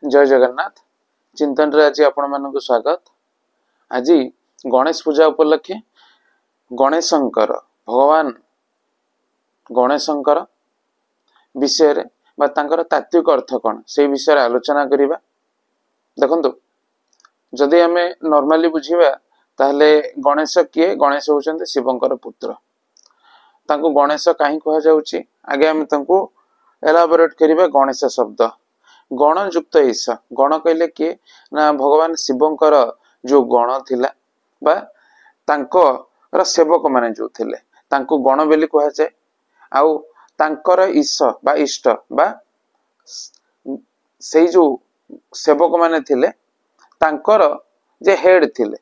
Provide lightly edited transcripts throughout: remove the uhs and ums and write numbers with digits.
जय जगन्नाथ चिंतन रे आज आपण मानक स्वागत। आज गणेश पूजा उपलक्षे गणेशंकर भगवान गणेशंकर विषय रे बा तांकर तात्विक अर्थ कौन से विषय रे आलोचना करिबा। देखंतु जदि आमे नॉर्मली बुझिबा ताहले गणेश किए गणेश होचंते शिवंकर पुत्र। तांको गणेश काहे कहा जाउची आगे आमे तांको एलाबोरेट करिबा। गणेश शब्द गण युक्त ईश गण कहले किए ना भगवान शिवंकर जो गण थिला बा तांकर सेवक माने जो थिले तांको गण बेली कहा जाए। आउ तांकर ईश बा इष्ट बा सेई जो सेवक माने थिले तांकर जे हेड थिले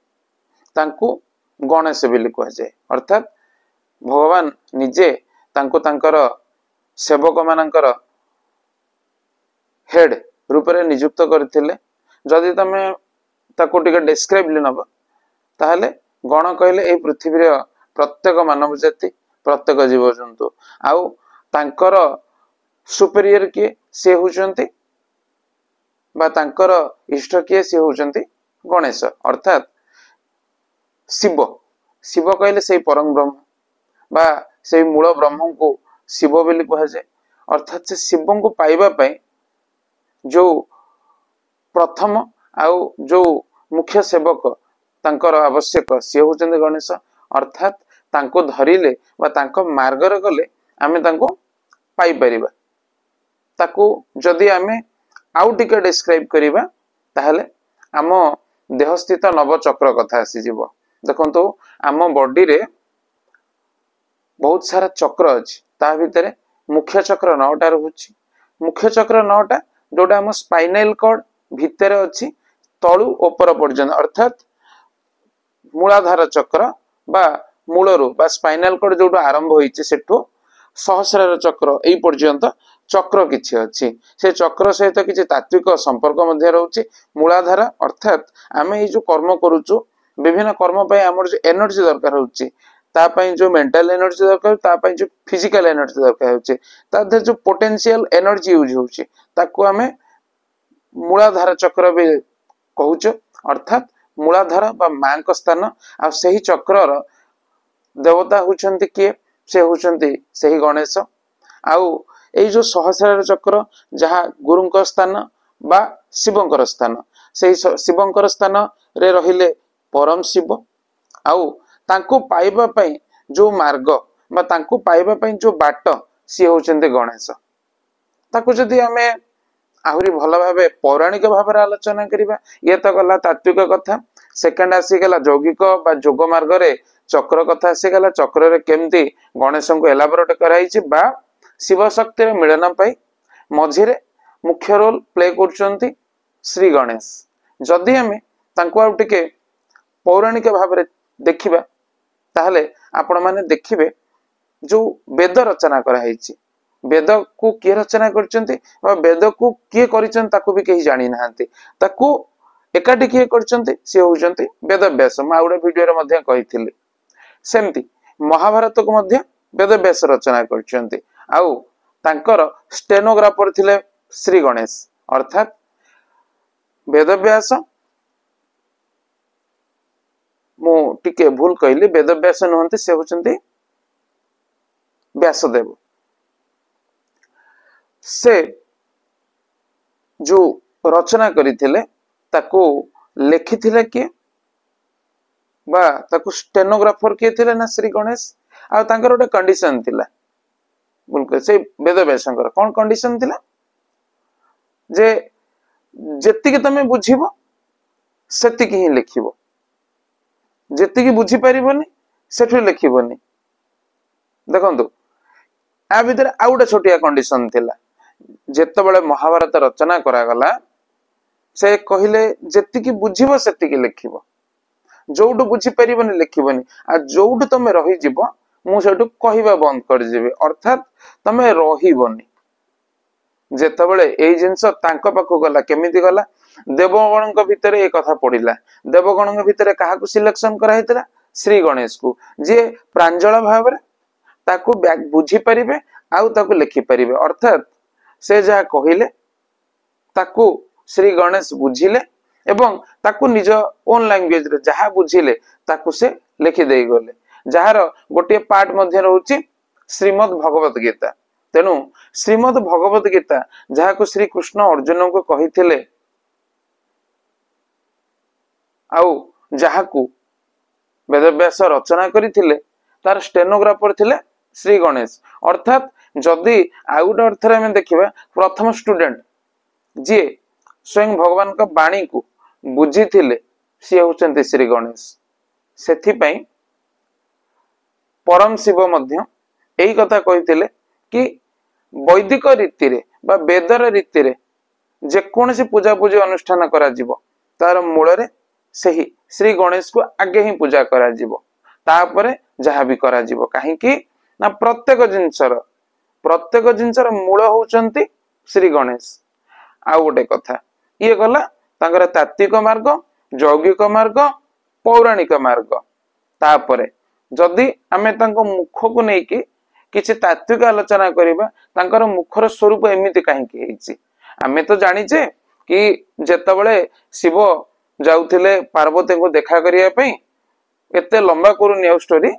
तांको गणेश बेली कहा जाए। अर्थात भगवान निजे तांको तांकर सेवक मानकर हेड रूप में नियुक्त करथिले। जदि तमे ताको टिके डिस्क्राइब नब ताहले गण कहले ए पृथ्वी रे प्रत्येक मानव जाति प्रत्येक जीव जंतु आउ तांकर सुपीरियर किए से होचंती बा तांकर इष्ट किए से होचंती गणेश। अर्थात शिव शिव कहले से परम ब्रह्म बा से मूल ब्रह्म को शिव बेली कहा जाए। अर्थात से शिव को पाइबा पई जो प्रथम आउ जो मुख्य सेवक तांकर आवश्यक सी होचंते गणेश। अर्थात तांको धरिले बा तांको मार्ग रे गले आमे तांको पाई परिबा। ताको जदि आमे आउ टिके डिस्क्राइब करिबा ताहले आम देह स्थित नव चक्र कथा आसी जीव। देखंतु आम बॉडी रे बहुत सारा चक्र अछि ता भितरे मुख्य चक्र 9टा रहउछि। मुख्य चक्र 9टा जोटा हम स्पाइनल कॉर्ड भितर अच्छी तलु ऊपर पर्यंत अर्थात मूलाधार चक्र बा मूलरू बा स्पाइनल कॉर्ड जोटा आरंभ होइछि सेठो सहस्रार चक्र एई पर्यंत चक्र किछि अछि। से चक्र सहित किछि तात्विक संपर्क मध्य रहउछि। मूलाधार अर्थात आमे ए जो कर्म करूछु विभिन्न कर्म पय हमर जो एनर्जी दरकार होउछि ता पय जो मेंटल एनर्जी दरकार ता पय जो फिजिकल एनर्जी दरकार होउछि ता दे जो पोटेंशियल एनर्जी यूज होउछि ताको आमे मूलाधार चक्र भी कहूछु। अर्थात मूलाधार बा मांक स्थान आ सही चक्रर देवता होचंती किए से होचंती सही गणेश। आउ ए जो सहस्रार चक्र जहा गुरुंक स्थान बा शिवंकर स्थान सही शिवंकर स्थान रे रहिले परम शिव। आउ तांको पाइबा पई जो मार्ग बा तांको पाइबा पई जो बाट सी होचंती गणेश। ताको जदि आमे आहुरी भल भावे पौराणिक भाव आलोचना करिबा ये तो गला तात्विक कथा। सेकंड आसी गला यौगिक बा जोग मार्ग रे चक्र कथा आसी गला। चक्र रे केमती गणेश को एलाबोरेट कराइछि बा शिव शक्ति रे मिलन पई मझिरे मुख्य रोल प्ले करचंती श्री गणेश। जदि आमे तांको आ टिके पौराणिक भाव रे देखिबा ताहले आपण माने देखिबे जो वेद रचना करा हैछि वेद को किए रचना करचंती वेद को किए करिचंती ताको भी केही जानि नाहंती। ताको एकाठी किए करचंती से होचंती वेद व्यास। मा उडे वीडियो रे मध्ये कहिथिली सेमती महाभारत को मध्ये वेद व्यास रचना करचंती। आउ तांकर स्टेनोग्राफर थिले श्री गणेश। अर्थात वेद व्यास मु टिके भूल कहली वेद व्यास नहंती से होचंती व्यासदेव। से जो रचना करिथिले ताको लेखिथिले किए बा ताको स्टेनोग्राफर किए थिले ना श्री गणेश। आ तांकर ओटे कंडीशन थिला बोलके से वेद व्यासंकर कोन कंडीशन थिला जे जेति के तमे बुझिबो सेति के ही लिखिबो जेति के बुझी परिबोनी सेठु लिखिबोनी। देखंतु आ भितर आ गोटे छोटिया कंडीशन थिला जेते बळे महाभारत रचना करा गला से कहिले जेति की बुझिबो सेति की लिखिबो जोडु बुझी परिबोनी लिखिबोनी आ जोडु तमे रहि जिवो मु सेटु कहिबा बंद कर जिवे। अर्थात तमे रहिबोनी जेते बळे एई जिंस तांको पाखु गला केमिति गला देवगणक भितरे ए कथा पडिला। देवगणक भितरे काहा को सिलेक्शन करा हेतला श्री गणेश को जे प्रांजल भाव रे ताकू बुझी परिबे आउ ताकू लिखि परिबे। अर्थात से जहा कहिले ताकू श्री गणेश बुझिले एवं ताकू निज ओन लैंग्वेज रे जहा बुझिले ताकू से लिखि देई गले जार गोटे पार्ट मध्य रहउची श्रीमद् भगवत गीता। तेणु श्रीमद् भगवत गीता जहा को श्री कृष्ण अर्जुन को कहिथिले आउ जहा को वेदव्यास रचना करथिले तार स्टेनोग्राफर थिले श्री गणेश। अर्थात जदि आउ गोटे अर्थरे आमे देखिबा प्रथम स्टूडेंट जे स्वयं भगवान का वाणी को बुझी थिले सी होचंती श्री गणेश। सेथि पई परम शिव मध्य एही कथा कहिथिले कि वैदिक रीति रे बा वेदर रीति रे जे कोनसी पूजा पूजी अनुष्ठान करा जिवो तार मूल रे सही श्री गणेश को आगे ही पूजा करा जिवो तापरे जहा भी करा जिवो काहे कि ना प्रत्येक जिंसर मूल होचंती श्री गणेश। आ गोटे कथा ये गला तांकर तात्विक मार्ग यौगिक मार्ग पौराणिक मार्ग। तापरे जदि आमे तांको मुख को नै कि किछि तात्विक आलोचना करिबा तांकर मुखर स्वरूप एमिति काहे कि हेछि आमे तो जानिचे कि जेतबळे शिव जाउथिले पार्वती को देखा करिया पई एते लंबा करू न्यू स्टोरी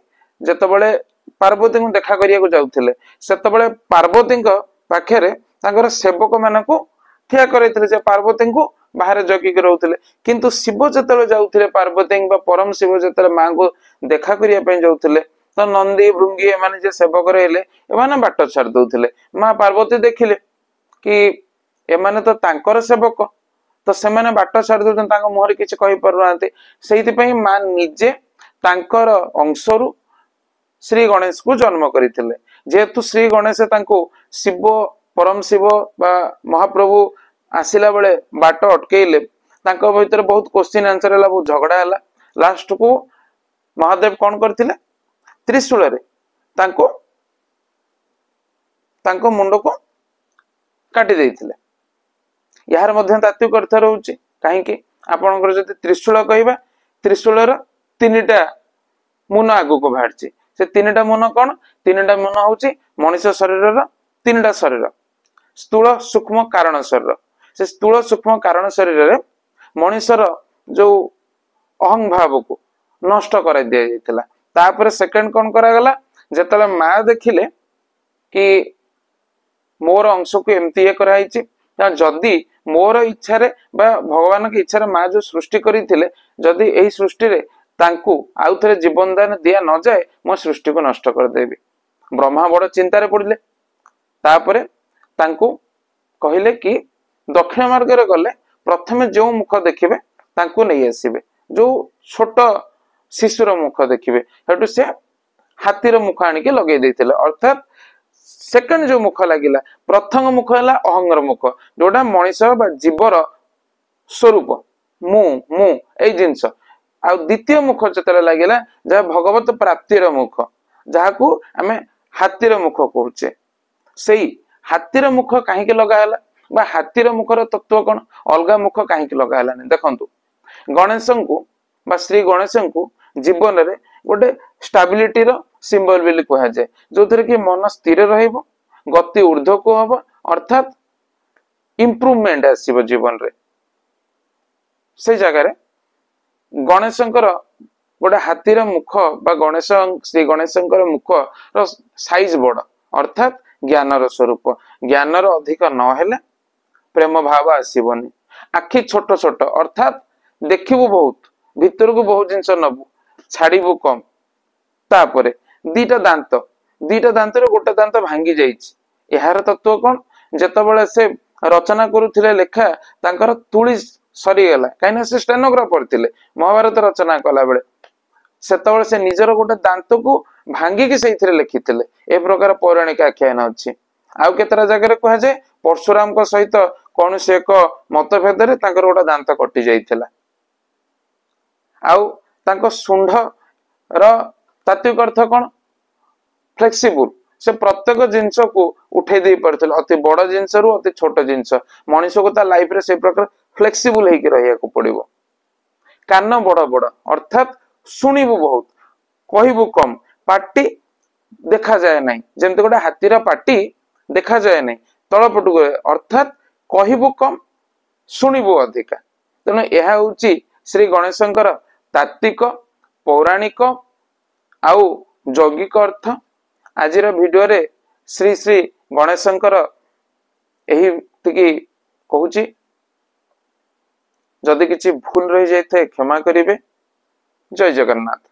जेतबळे पार्वती को देखा करिया को जाउथिले सेतबळे पार्वती को पाखरे तांकर सेवक मानको ठिया करैथिले जे पार्वती को बाहर जगी के रहउथिले किंतु शिव जेतबळे जाउथिले पार्वती बा परम शिव जेतबळे मां को देखा करिया पई जाउथिले तो नंदी भृंगी एमाने जे सेवक रहले एमाने बाट छाड़ दउथिले मां पार्वती देखिले कि एमाने तो तांकर सेवक तो सेमाने बाट छाड़ दउछन तांको मुहर किछ कहि परनांते सेहिति पई मां निजे तांकर अंशरु श्री गणेश को जन्म करिथिले जेतु श्री गणेश तांको शिव परम शिव बा महाप्रभु आसिला बेले बाट अटकेइले तांको भीतर बहुत क्वेश्चन आंसर हला बहुत झगड़ा हला लास्ट को महादेव कोन करथिले त्रिशूल रे तांको मुंड को काटी देइथिले। यार मध्य तात्विक अर्थ रहउची काहे कि आपनकर जति त्रिशूल कहबा त्रिशूलर तीनटा मुन आगु को बाहरची से तीनटा मुन कोन तीनटा मुन होउची मनुष्य शरीरर तीनटा शरीर स्थूल सूक्ष्म कारण शरीर से स्थूल सूक्ष्म कारण शरीर रे मनुष्यर जो अहं भाव को नष्ट कर दिया जाइतिला। तापर सेकंड कोन करा गला जेतले मा देखिले कि मोर अंश को एमती ये कराइछि जदि मोर इच्छा रे बा भगवान की इच्छा रे मा जो सृष्टि करिथिले जदि एही सृष्टि रे तांकू आउ थरे जीवन दान दिया न जाए मो सृष्टि को नष्ट कर देबी। ब्रह्मा बड़ चिंता रे पड़िले तापरे तांकू कहिले कि दक्षिण मार्ग रे गले प्रथमे जो मुख देखिबे तांकू नै आसीबे जो छोट शिशुर मुख देखिबे हेतु से हाथीर मुख आनी के लगे देथिले अर्थात सेकंड जो मुख लागिला प्रथम मुख हला अहंगर मुख जोटा मनीष बा जीवर स्वरूप मु मु ए जिंस आ द्वितीय मुख जतले लागिला जहा भगवत प्राप्तिर मुख जहा को हमें हाथीर मुख कहूचे सेही हाथीर मुख काहे के लगा हला बा हाथीर मुखर तत्व कोन अलगा मुख काहे के लगा हला देखंतु गणेशं को बा श्री गणेशं को जीवन रे गोटे स्टेबिलिटी रो सिंबल बिली कहा जाए जो थरे कि मन स्थिर रहइबो गति ऊर्ध्व को हबो अर्थात इंप्रूवमेंट आसीबो जीवन रे से जगह रे गणेशंकर गोटे हाथीर मुख बा गणेश श्री गणेशंकर मुख रो साइज बड़ अर्थात ज्ञानर स्वरूप ज्ञानर अधिक न हेले प्रेम भाव आसीबोनी आखि छोट छोट अर्थात देखिबो बहुत भीतर को बहुत जिंस नबु छाड़ीबो कम तापरे दीटा दांत रे गोटे दांत भांगी जाइछि एहार तत्व कोन जेतबेले से रचना करूथिले लेखा तांकर तुळी सरी गेला काइना से स्टेनोग्राफर थिले महाभारत रचना कला बेले सेतबेले से निजर गोटे दांत को भांगी के सेइथिरे लिखिथिले ए प्रकार पौराणिक आख्यान अछि। आउ केतरा जगह रे कहा जाय परशुराम को सहित कोन से एक मतभेद रे तांकर गोटे दांत कटि जाइथिला आउ तांको सुंढ र तात्विक अर्थ कोन फ्लेक्सिबल से प्रत्येक जिंस को उठे दे परथिल अति बड़ जिंस रु अति छोट जिंस मनीष को ता लाइफ रे से प्रकार फ्लेक्सिबल हे के रहिया को पड़िबो। कान बड़ बड़ अर्थात सुनिबो बहुत कहिबो कम पाटी देखा जाए नहीं जेमते गोटे हाथीर पाटी देखा जाए नहीं तळपटु अर्थात कहिबो कम ଶୁଣିବୁ ଅଧିକା। ତେଣୁ ଏହା ହଉଛି ଶ୍ରୀ ଗଣେଶଙ୍କର ତାତ୍ତ୍ୱିକ, ପୌରାଣିକ ଆଉ ଯୌଗିକ ଅର୍ଥ। ଆଜିର ଭିଡିଓରେ ଶ୍ରୀ ଶ୍ରୀ ଗଣେଶଙ୍କର ଏହିତିକି କହୁଛି। ଯଦି କିଛି ଭୁଲ ରହିଯାଇଥାଏ କ୍ଷମା କରିବେ। ଜୟ ଜଗନ୍ନାଥ।